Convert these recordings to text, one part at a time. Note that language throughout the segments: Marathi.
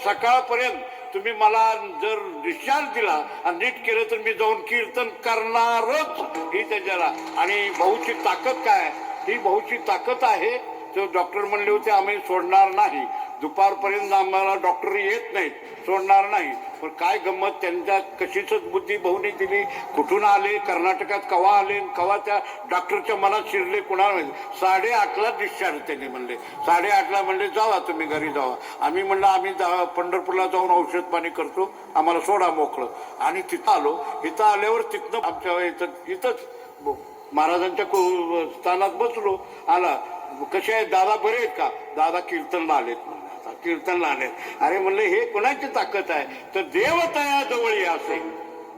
सकाळपर्यंत तुम्ही मला जर डिस्चार्ज दिला आणि नीट केलं तर मी जाऊन कीर्तन करणारच ही त्याच्याला. आणि भाऊची ताकद काय, ही भाऊची ताकद आहे. तो डॉक्टर म्हणले होते आम्ही सोडणार नाही, दुपारपर्यंत आम्हाला डॉक्टर येत नाहीत, सोडणार नाही. पण काय गंमत, त्यांच्या कशीच बुद्धी भाऊने दिली. कुठून आले, कर्नाटकात कवा आले, कवा त्या डॉक्टरच्या मनात शिरले कुणाला माहिती. 8:30ला डिस्चार्ज त्यांनी म्हणले. 8:30ला म्हणले जावा तुम्ही घरी जावा. आम्ही म्हणलं आम्ही पंढरपूरला जाऊन औषध पाणी करतो, आम्हाला सोडा मोकळं. आणि तिथं आलो. इथं आल्यावर तिथनं आमच्या इथंच महाराजांच्या स्थानात बसलो. आला, कसे आहेत दादा, बरे आहेत का? दादा कीर्तनला आलेत म्हणले. कीर्तनला आलेत. अरे म्हणले हे कोणाची ताकद आहे? तर देवतया जवळ असे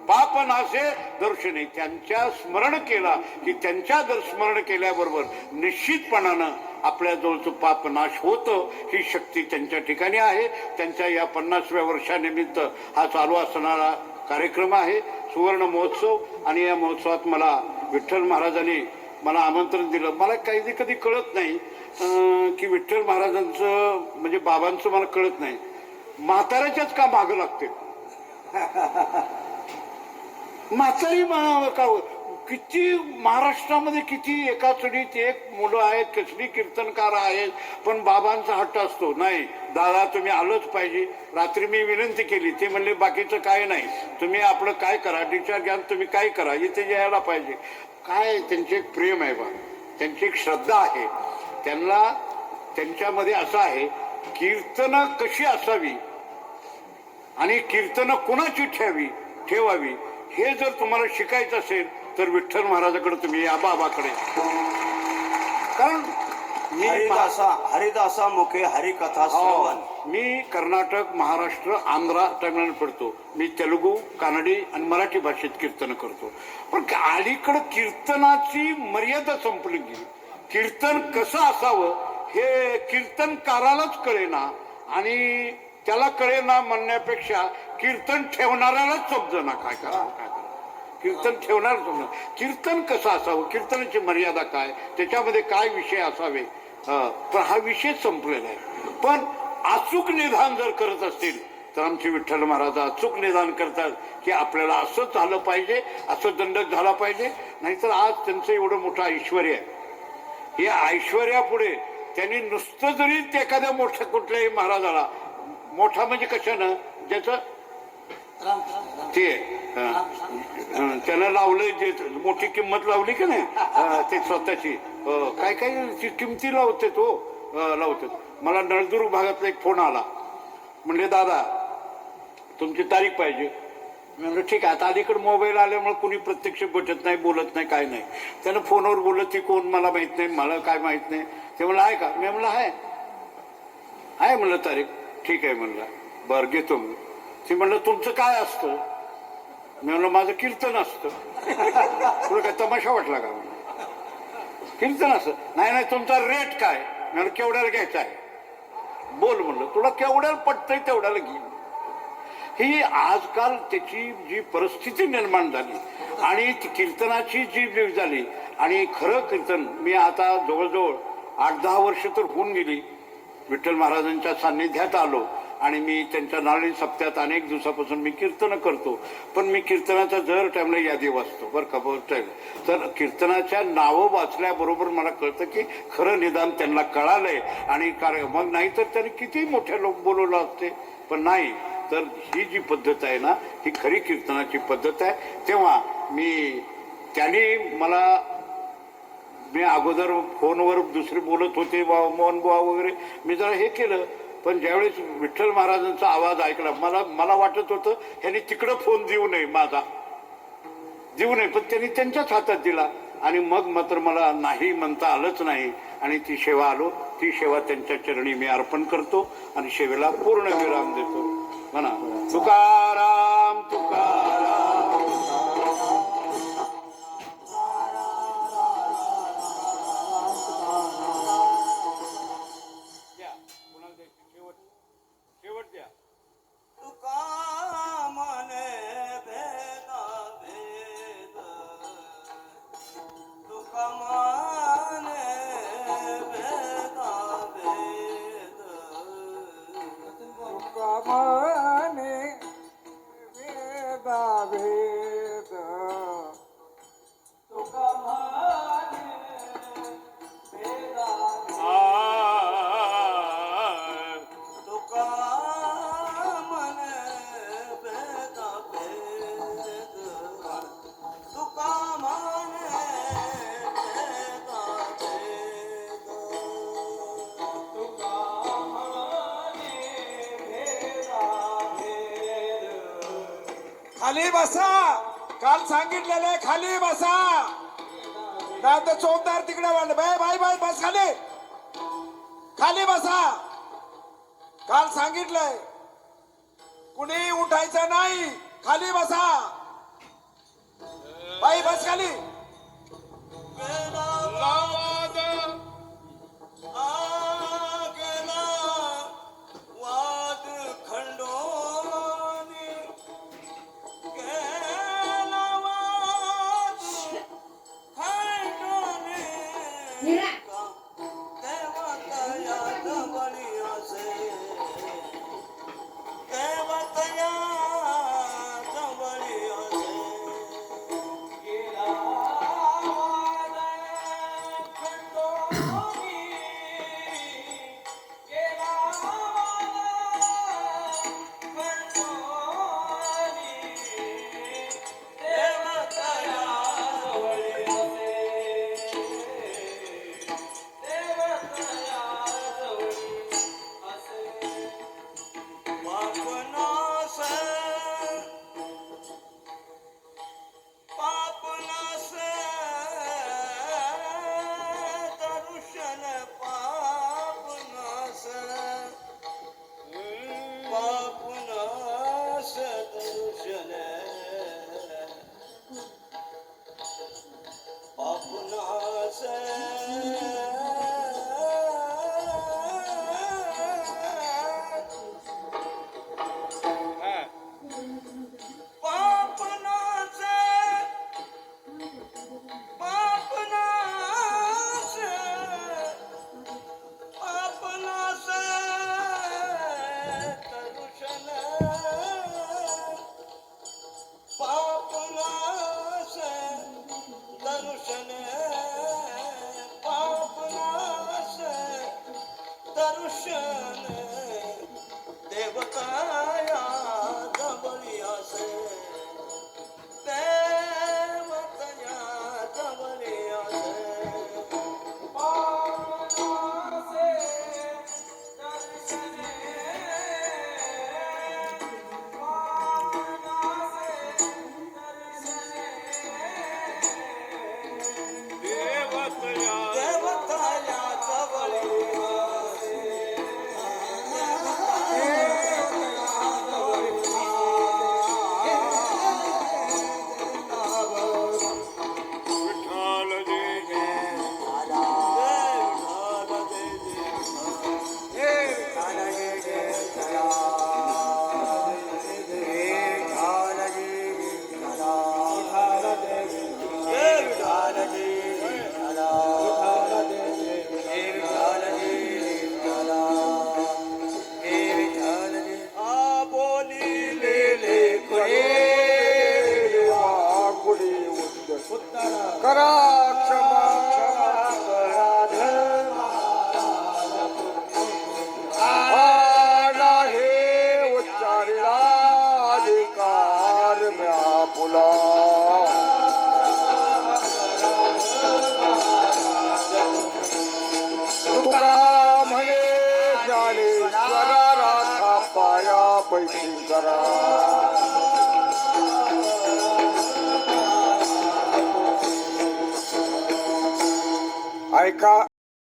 पाप नासे दर्शने. त्यांच्या स्मरण केला की त्यांच्या स्मरण केल्याबरोबर निश्चितपणानं आपल्या जवळचं पाप नाश होतं. ही शक्ती त्यांच्या ठिकाणी आहे. त्यांच्या या 50व्या वर्षानिमित्त हा चालू असणारा कार्यक्रम आहे, सुवर्ण महोत्सव. आणि या महोत्सवात मला विठ्ठल महाराजांनी मला आमंत्रण दिलं. मला काही कधी कळत नाही की विठ्ठल महाराजांचं म्हणजे बाबांचं मला कळत नाही, म्हाताऱ्याच्याच का मागं लागते? म्हातारी का किती महाराष्ट्रामध्ये किती एका चढीत एक मुलं आहेत, कसली कीर्तनकार आहेत, पण बाबांचा हट्ट असतो नाही दादा तुम्ही आलंच पाहिजे. रात्री मी विनंती केली, ते म्हणले बाकीचं काय नाही, तुम्ही आपलं काय करा, डिस्चार्ज घ्या, तुम्ही काय करा, इथे यायला पाहिजे. काय त्यांचे एक प्रेम आहे बा, त्यांची एक श्रद्धा आहे. त्यांना त्यांच्यामध्ये असं आहे कीर्तनं कशी असावी आणि कीर्तनं कुणाची ठेवावी हे जर तुम्हाला शिकायचं असेल तर विठ्ठल महाराजाकडे तुम्ही या, बाबाकडे. कारण मी हरिदासा मुखे हरिकथा श्रवण. मी कर्नाटक, महाराष्ट्र, आंध्रा, तमिळनाडू पडतो. मी तेलुगू, कानडी आणि मराठी भाषेत कीर्तन करतो. पण अलीकडं कीर्तनाची मर्यादा संपली गेली. कीर्तन कसं असावं हे कीर्तनकारालाच कळेना आणि त्याला कळेना म्हणण्यापेक्षा कीर्तन ठेवणाऱ्यालाच समजेना काय करावं. कीर्तन ठेवणार समजा कीर्तन कसं असावं, कीर्तनाची मर्यादा काय, त्याच्यामध्ये काय विषय असावे. पण हा विषय संपलेला आहे. पण अचूक निधान जर करत असतील तर आमचे विठ्ठल महाराज अचूक निदान करतात की आपल्याला असंच झालं पाहिजे, असं दंडक झाला पाहिजे. नाहीतर आज त्यांचं एवढं मोठं ऐश्वर्य आहे, या ऐश्वर्यापुढे त्यांनी नुसतं जरी एखाद्या मोठ्या कुठल्याही महाराजाला, मोठा म्हणजे कशानं, ज्याचं ते त्याला लावलंय, जे मोठी किंमत लावली की नाही ते स्वतःची, काय काय किमती लावते तो लावते. मला नळदुर्ग भागातला एक फोन आला, म्हणले दादा तुमची तारीख पाहिजे. मी म्हणलं ठीक आहे. आता अलीकडे मोबाईल आल्यामुळे कुणी प्रत्यक्ष भेटत नाही, बोलत नाही, काय नाही. त्यानं फोनवर बोललं ती कोण मला माहित नाही, मला काय माहित नाही. ते म्हणलं आहे का? मी म्हणलं आहे म्हणलं तारीख. ठीक आहे म्हणलं, बरं घेतो मी. ते म्हणलं तुमचं काय असतं? मी म्हणलं माझं कीर्तन असतं. तुला काय तमाशा वाटला का? कीर्तन असतं. नाही तुमचा रेट काय? मी म्हणलं केवढ्याला घ्यायचा आहे? बोल म्हणलं, तुला केवढ्याला पटतंय तेवढ्याला घे. ही आजकाल त्याची जी परिस्थिती निर्माण झाली आणि कीर्तनाची जी झाली, आणि खरं कीर्तन मी आता जवळजवळ 8-10 वर्ष तर होऊन गेली विठ्ठल महाराजांच्या सान्निध्यात आलो आणि मी त्यांच्या नारळी सप्त्यात अनेक दिवसापासून मी कीर्तन करतो. पण मी कीर्तनाचा जर टाइमला यादी वाचतो बरं का, तर कीर्तनाच्या नावं वाचल्याबरोबर मला कळतं की खरं निदान त्यांना कळालंय. आणि मग नाही तर त्यांनी किती मोठे लोक बोलवलं असते, पण नाही. तर ही जी पद्धत आहे ना, ही खरी कीर्तनाची पद्धत आहे. तेव्हा त्यांनी मला, मी अगोदर फोनवर दुसरे बोलत होते मोहन बुवा वगैरे, मी जरा हे केलं. पण ज्यावेळेस विठ्ठल महाराजांचा आवाज ऐकला मला वाटत होतं ह्यांनी तिकडं फोन देऊ नये, माझा देऊ नये, पण त्यांनी त्यांच्याच हातात दिला. आणि मग मात्र मला नाही म्हणता आलंच नाही आणि ती सेवा आलो. ती सेवा त्यांच्या चरणी मी अर्पण करतो आणि सेवेला पूर्ण विराम देतो. म्हणा तुकाराम तुकाराम. म्हणे वेदा वेद तुका म्हणे वेदा तुका म्हणे वेदा वेद तुका म्हणे वेदा वेद तुका म्हणे वेदा वेद. खाली बसा. काल सांगितलेलं खाली बसा. नाही तर चोपदार तिकडे वाढ. बाय बाय बाय बस खाली. खाली बसा. काल सांगितलंय कुणी उठायचं नाही. खाली बसा. बाई बस खाली. गेला वाद खंडोनी गेला वाद खंडोनी देवतया जवळी असे देवतया जवळी असे गेला वाद खंडोनी. गेला वाद खंडोनी. देवतया जवळी असे. देवतया जवळी असे. पापनाश पापनाश दर्शन पापनाश पापनाश दर्शन पापनाश पापनाश पापनाश पापनाश दर्शन पापनाश दर्शन पापनाश दर्शन देवताया जवळी असे देवतया जवळी असे पावनासे दर्शने. पावनासे दर्शने. देवतया जवळी असे करा क्षमा हे उच्चारिला अधिकार म्या पुला. तुका म्हणे ज्ञानेश्वरा राखा पाया पैकी करा. ऐका